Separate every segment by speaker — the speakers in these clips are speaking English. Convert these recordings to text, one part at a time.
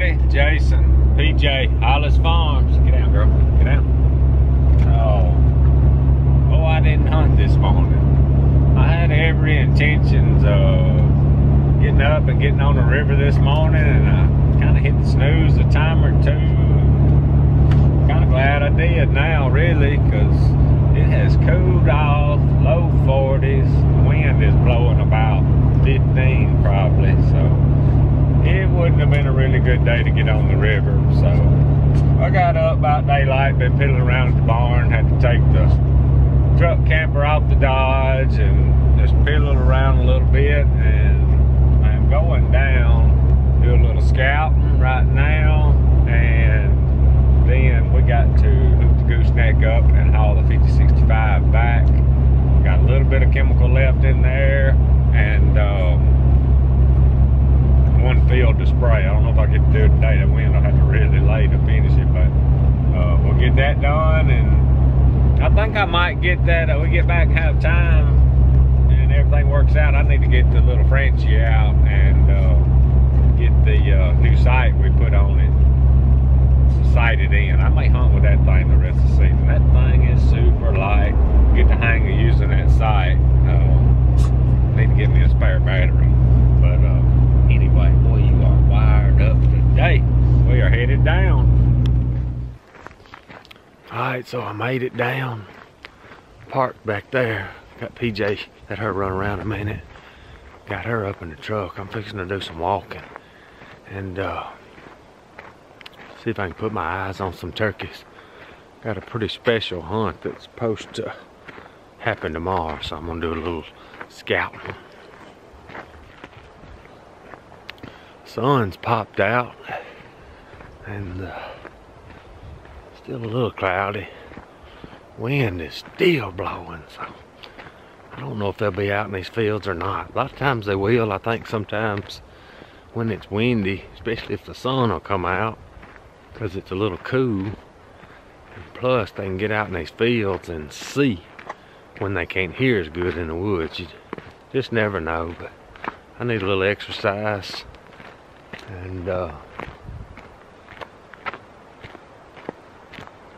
Speaker 1: everybody. Jason, PJ, Hollis Farms. Get out, girl. Get out. Oh, I didn't hunt this morning. I had every intentions of getting up and getting on the river this morning, and I kind of hit the snooze a time or two. Kind of glad I did now, really, because it has cooled off, low 40s. The wind is blowing about 15 probably, so it wouldn't have been a really good day to get on the river. So I got up about daylight, been piddling around at the barn, had to take the truck camper off the Dodge and just piddle around a little bit, and I'm going down, do a little scouting right now, and then we got to hook the gooseneck up and haul the 5065 back. Got a little bit of chemical left in there, and one field to spray. I don't know if I get to do it today. The wind will have to really lay to finish it, but we'll get that done, and I think I might get that. We get back and have time and everything works out. I need to get the little Frenchie out and get the new sight we put on it sighted in. I may hunt with that thing the rest of the season. That thing is super light. Get the hang of using that sight. Need to get me a spare battery. But anyway, boy, you are wired up today. We are headed down. Alright, so I made it down. Parked back there. Got PJ, let her run around a minute. Got her up in the truck. I'm fixing to do some walking. And see if I can put my eyes on some turkeys. Got a pretty special hunt that's supposed to happen tomorrow, so I'm gonna do a little scouting. Sun's popped out, and still a little cloudy. Wind is still blowing, so I don't know if they'll be out in these fields or not. A lot of times they will. I think sometimes when it's windy, especially if the sun will come out, because it's a little cool, and plus they can get out in these fields and see when they can't hear as good in the woods. You just never know. But I need a little exercise, and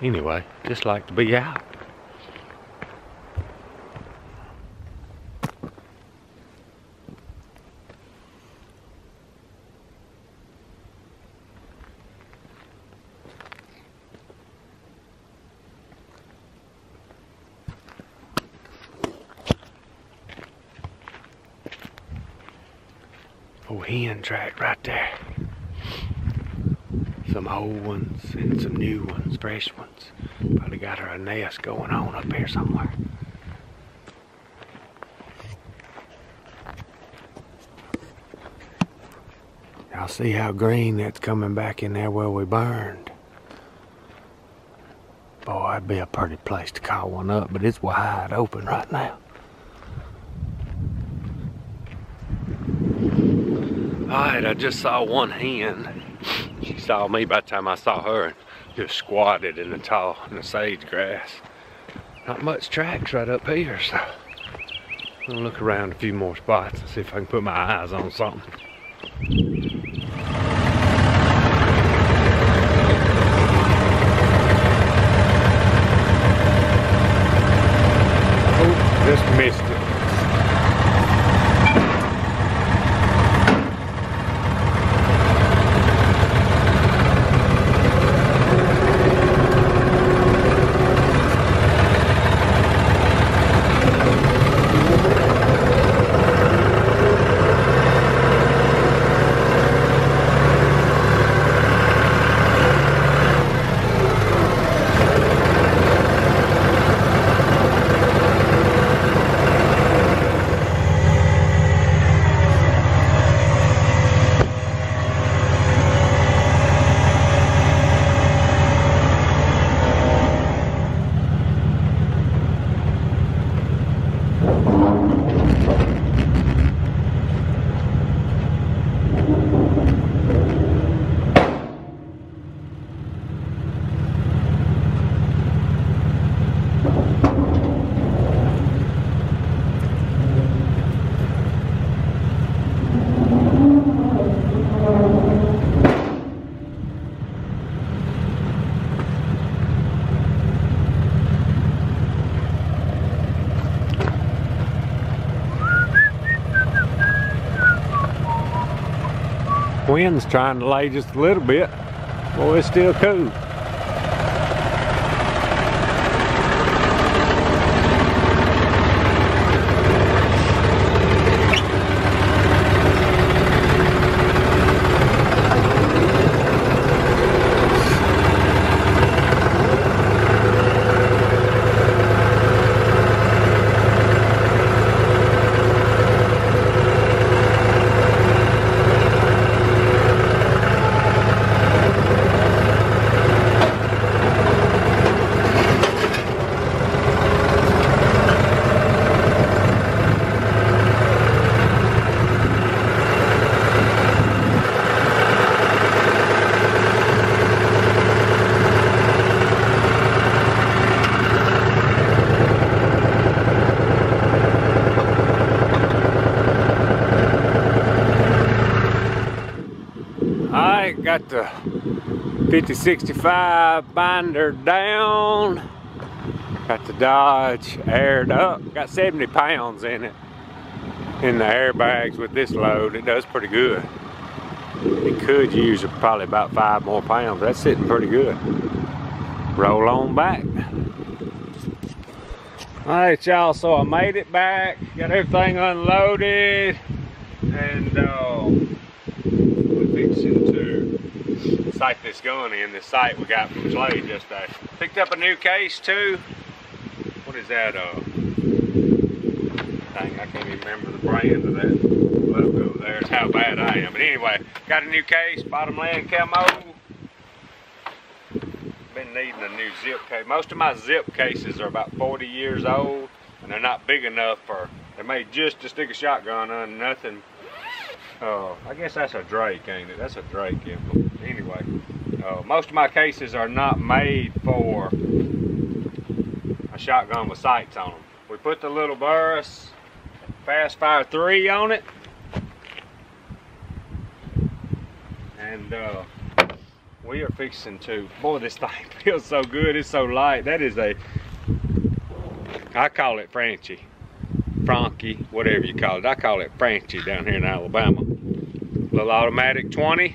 Speaker 1: anyway, just like to be out. Oh, hen track right there. Some old ones and some new ones, fresh ones. Probably got her a nest going on up here somewhere. Y'all see how green that's coming back in there where we burned. Boy, it'd be a pretty place to call one up, but it's wide open right now. Alright, I just saw one hen. She saw me by the time I saw her and just squatted in the sage grass. Not much tracks right up here, so I'm gonna look around a few more spots and see if I can put my eyes on something. Oh, just missed it. Wind's trying to lay just a little bit. Boy, it's still cool. Alright, got the 5065 binder down. Got the Dodge aired up. Got 70 pounds in it. In the airbags with this load, it does pretty good. It could use probably about 5 more pounds. That's sitting pretty good. Roll on back. Alright y'all, so I made it back. Got everything unloaded. And fixing to sight this gun in, this sight we got from Clay just day. Picked up a new case too. What is that? Dang, I can't even remember the brand of that logo there. It's how bad I am. But anyway, got a new case, bottomland camo. Been needing a new zip case. Most of my zip cases are about 40 years old, and they're not big enough for, they're made just to stick a shotgun on, nothing. I guess that's a Drake, ain't it? That's a Drake emblem. Anyway, most of my cases are not made for a shotgun with sights on them. We put the little Burris Fastfire 3 on it. And we are fixing to, boy, this thing feels so good. It's so light. That is a, I call it Franchi. Frankie, whatever you call it. I call it Franchi down here in Alabama. Little automatic 20. I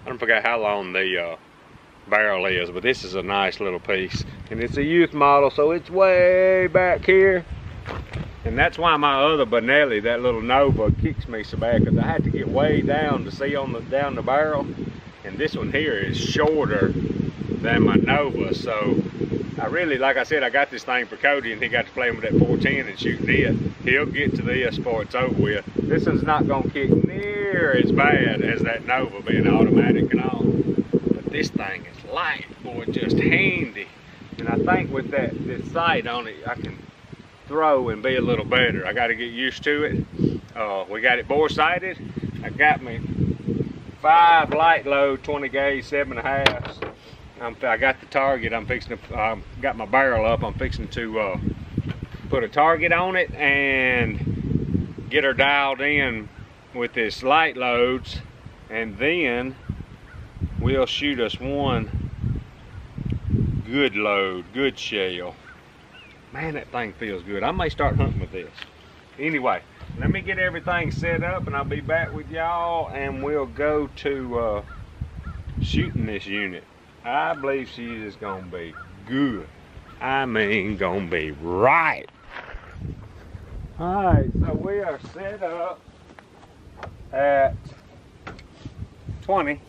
Speaker 1: don't forget how long the barrel is, but this is a nice little piece. And it's a youth model, so it's way back here. And that's why my other Benelli, that little Nova, kicks me so bad, because I had to get way down to see on the down the barrel. And this one here is shorter than my Nova, so I really, like I said, I got this thing for Cody, and he got to play with that 410 and shooting it. He'll get to this before it's over with. This one's not gonna kick near as bad as that Nova being automatic and all. But this thing is light, boy, just handy. And I think with this sight on it, I can throw and be a little better. I got to get used to it. We got it bore sighted. I got me 5 light load 20 gauge 7.5s. I got the target. I'm fixing to got my barrel up. I'm fixing to put a target on it and get her dialed in with this light loads, and then we'll shoot us one good load, good shell. Man, that thing feels good. I may start hunting with this. Anyway, let me get everything set up, and I'll be back with y'all, and we'll go to shooting this unit. I believe she is gonna be good. I mean, gonna be right. All right, so we are set up at 20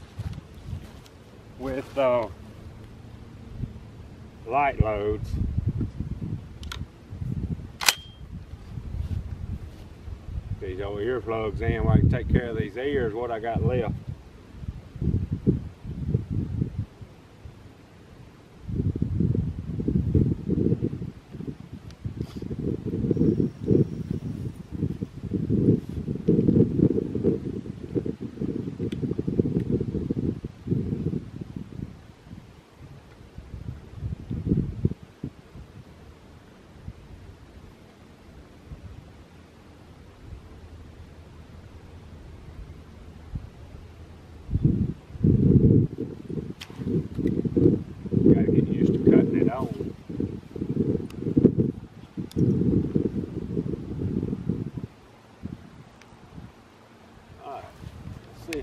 Speaker 1: with light loads. These old earplugs in, where I can take care of these ears, what I got left.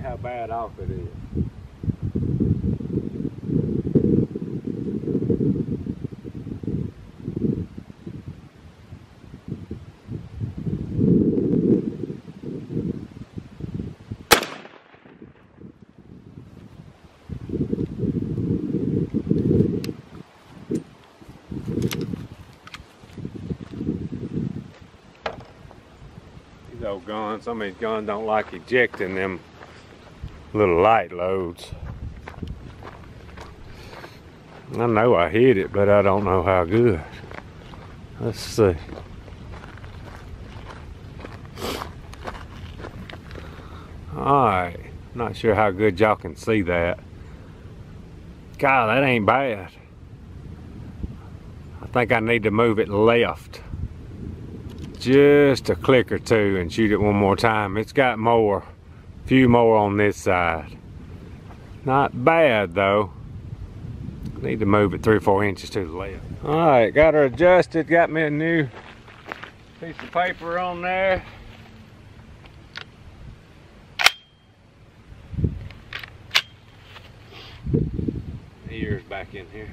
Speaker 1: how bad off it is. These old guns, some of these guns don't like ejecting them little light loads. I know I hit it, but I don't know how good. Let's see. Alright, not sure how good y'all can see that. God, that ain't bad. I think I need to move it left just a click or two and shoot it one more time. It's got more, a few more on this side. Not bad though. Need to move it 3 or 4 inches to the left. Alright, got her adjusted, got me a new piece of paper on there. Ears back in here.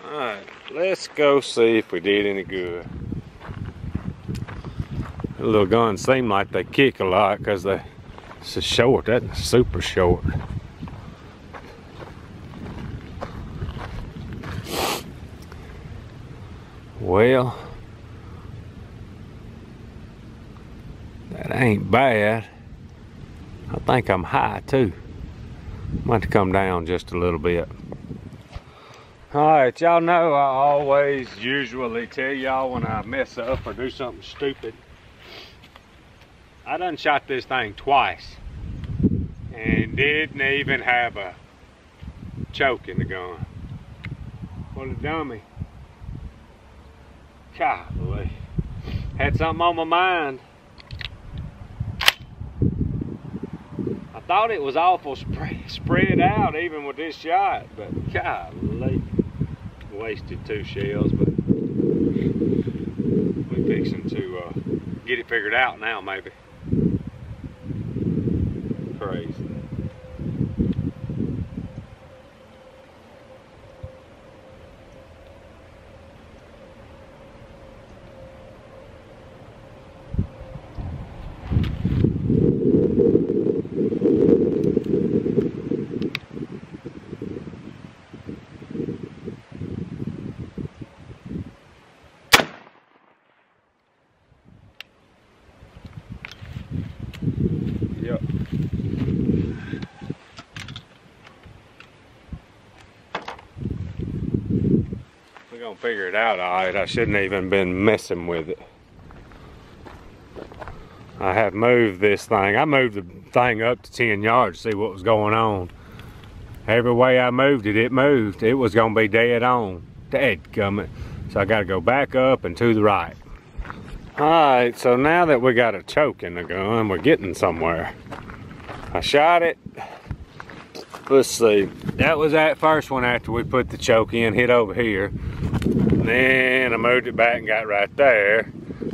Speaker 1: Alright, let's go see if we did any good. The little guns seem like they kick a lot because they're so short. That's super short. Well, that ain't bad. I think I'm high too. Might have to come down just a little bit. Alright, y'all know I always usually tell y'all when I mess up or do something stupid. I done shot this thing twice and didn't even have a choke in the gun. What a dummy. Golly. Had something on my mind. I thought it was awful spread out even with this shot, but golly. Wasted 2 shells, but we're fixing to get it figured out now, maybe. Crazy. Yep. We're gonna figure it out, alright. I shouldn't even been messing with it. I have moved this thing. I moved the thing up to 10 yards to see what was going on. Every way I moved it, it moved. It was gonna be dead on. Dadgummit. So I gotta go back up and to the right. Alright, so now that we got a choke in the gun, we're getting somewhere. I shot it. Let's see. That was that first one after we put the choke in, hit over here. Then I moved it back and got right there.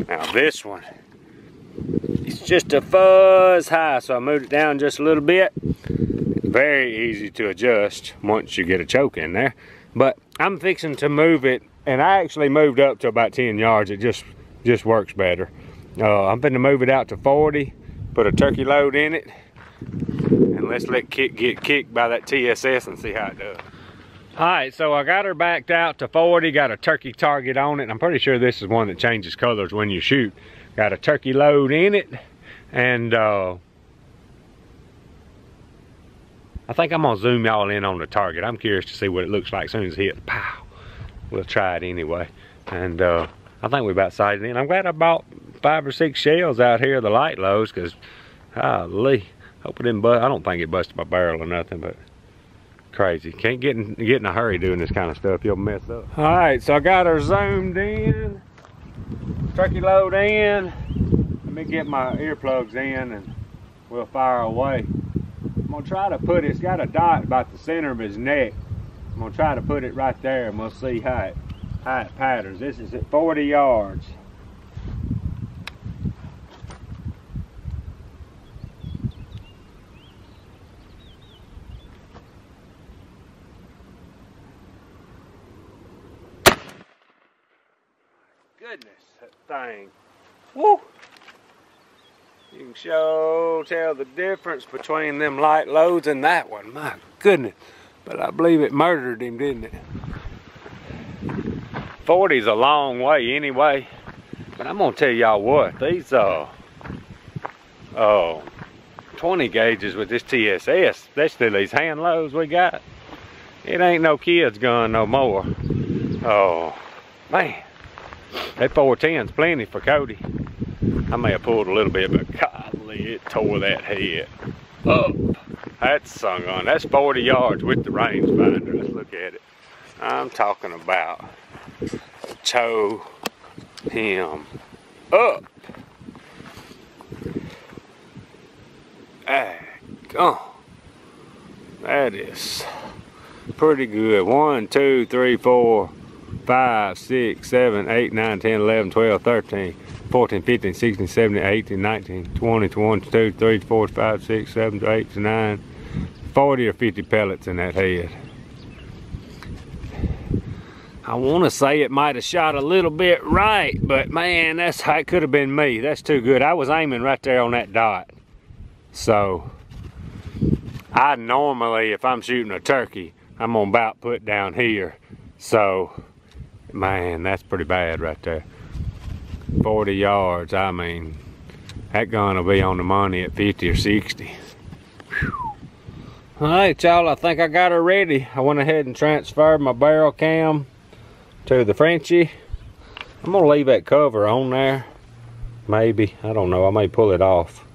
Speaker 1: Now this one, it's just a fuzz high, so I moved it down just a little bit. Very easy to adjust once you get a choke in there. But I'm fixing to move it, and I actually moved up to about 10 yards. It just works better. I'm finna move it out to 40, put a turkey load in it, and let's let Kit get kicked by that TSS and see how it does. All right, so I got her backed out to 40, got a turkey target on it. I'm pretty sure this is one that changes colors when you shoot. Got a turkey load in it, and I think I'm gonna zoom y'all in on the target. I'm curious to see what it looks like as soon as it hits. Pow! We'll try it anyway. And I think we about sighted in. I'm glad I bought 5 or 6 shells out here, the light loads, because golly, hope it didn't bust. I don't think it busted my barrel or nothing, but crazy. Can't get in a hurry doing this kind of stuff. You'll mess up. All right, so I got her zoomed in, turkey load in. Let me get my earplugs in and we'll fire away. I'm gonna try to put it, it's got a dot about the center of his neck. I'm gonna try to put it right there and we'll see how it patterns. This is at 40 yards. Goodness, that thing. Woo! You can sure tell the difference between them light loads and that one. My goodness. But I believe it murdered him, didn't it? 40's a long way anyway. But I'm gonna tell y'all what, these 20 gauges with this TSS, especially these hand loads we got, it ain't no kid's gun no more. Oh man. That 410's plenty for Cody. I may have pulled a little bit, but golly, it tore that head up. That's sung on. That's 40 yards with the rangefinder. Let's look at it. I'm talking about chow him up. Oh, that is pretty good. 1, 2, 3, 4, 5, 6, 7, 8, 9, 10, 11, 12, 13, 14, 15, 16, 17, 18, 19, 20, 21, 22, 23, 24, 25, 6, 7, 8, 9, 40 or 50 pellets in that head. I want to say it might have shot a little bit right, but man, it could have been me. That's too good. I was aiming right there on that dot. So, I normally, if I'm shooting a turkey, I'm gonna about put down here. So, man, that's pretty bad right there. 40 yards, I mean, that gun will be on the money at 50 or 60. Whew. All right, y'all, I think I got her ready. I went ahead and transferred my barrel cam to the Frenchie. I'm gonna leave that cover on there. Maybe, I don't know, I may pull it off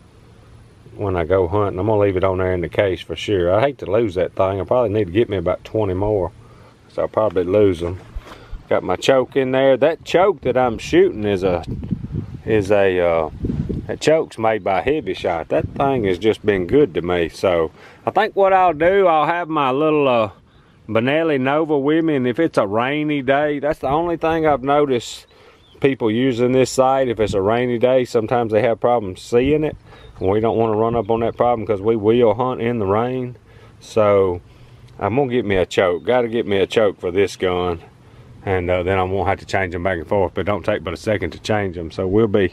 Speaker 1: when I go hunting. I'm gonna leave it on there in the case for sure. I hate to lose that thing. I probably need to get me about 20 more, so I'll probably lose them. Got my choke in there. That choke that I'm shooting that choke's made by Heavy Shot. That thing has just been good to me. So I think what I'll do, I'll have my little Benelli Nova with me, and if it's a rainy day, that's the only thing I've noticed people using this sight. If it's a rainy day, sometimes they have problems seeing it, and we don't want to run up on that problem because we will hunt in the rain. So I'm gonna get me a choke. Got to get me a choke for this gun. And then I won't have to change them back and forth, but it don't take but a second to change them. So we'll be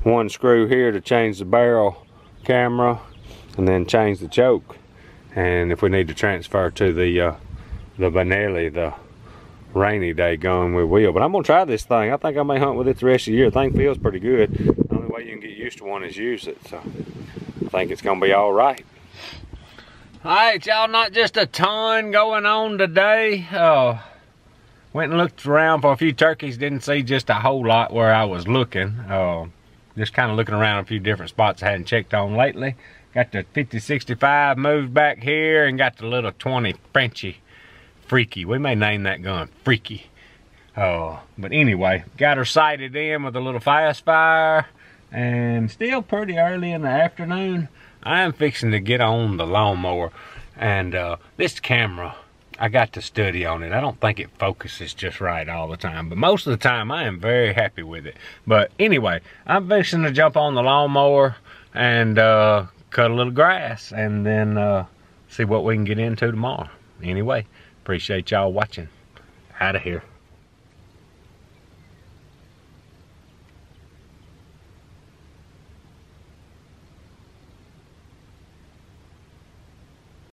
Speaker 1: one screw here to change the barrel camera and then change the choke. And if we need to transfer to the Benelli, the rainy day gun, we will. But I'm gonna try this thing. I think I may hunt with it the rest of the year. The thing feels pretty good. The only way you can get used to one is use it. So I think it's gonna be all right. All right, y'all, not just a ton going on today. Went and looked around for a few turkeys, didn't see just a whole lot where I was looking. Just kind of looking around a few different spots I hadn't checked on lately. Got the 5065 moved back here and got the little 20 Frenchie Freaky. We may name that gun Freaky. But anyway, got her sighted in with a little Fastfire, and still pretty early in the afternoon. I am fixing to get on the lawnmower, and this camera, I got to study on it. I don't think it focuses just right all the time, but most of the time I am very happy with it. But anyway, I'm fixing to jump on the lawnmower and cut a little grass, and then see what we can get into tomorrow. Anyway, appreciate y'all watching.
Speaker 2: Out of here.